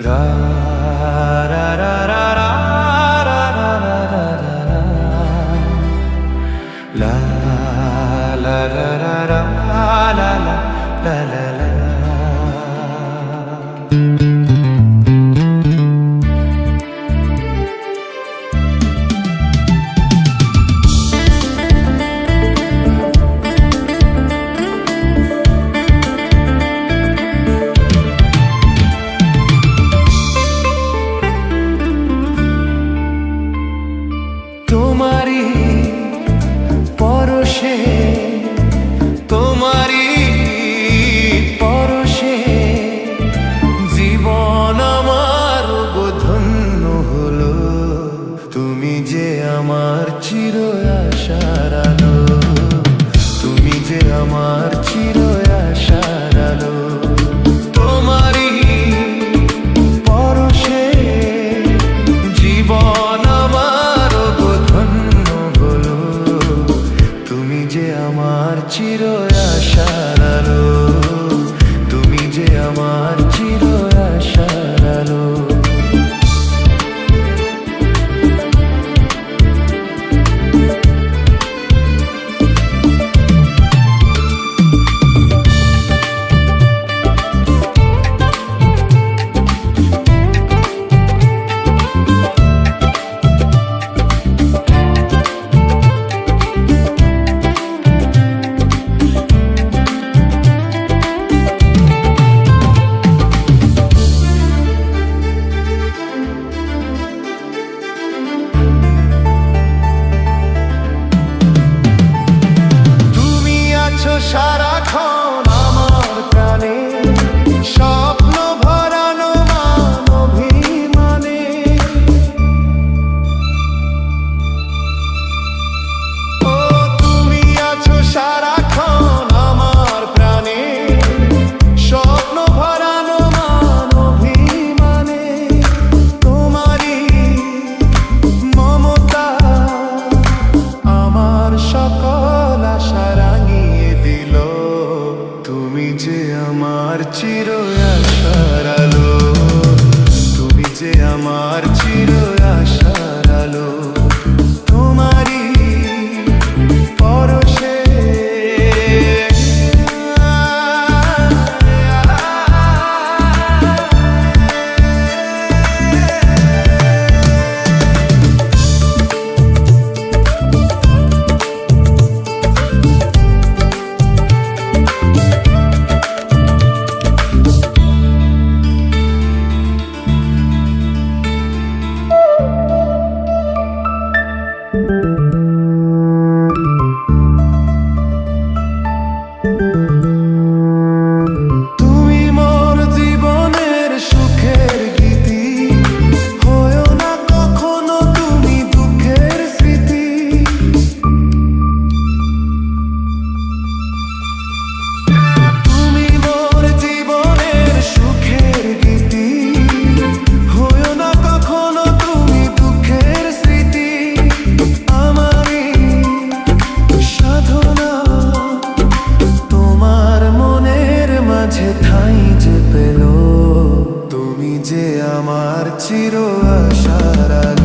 রা রা রা রা রা রা রা রা রা রা লা লা রা রা রা লা লা লা লা লা। তোমারি পরশে তোমারি পরশে জীবন আমার ধন্য হলো। তুমি যে আমার চির আশার আলো, তুমি যে আমার চির আশার আলো। তোমারি পরশে জীবন আমার চির আশার আলো, তুমি যে আমার চির আশার আলো। সারাক্ষণ আমার প্রাণে স্বপ্ন ভরানো মান অভিমানে। ও তুমি আছো সারাক্ষণ আমার প্রাণে স্বপ্ন ভরানো মান অভিমানে। তোমারই মমতা আমার সকল আশা রাঙিয়ে দিল। তুমি যে আমার চির আশার আলো, তুমি যে আমার চির আশার আলো। তোমারই পরশে ঠাই যে পেল। তুমি যে আমার চির আশার আলো।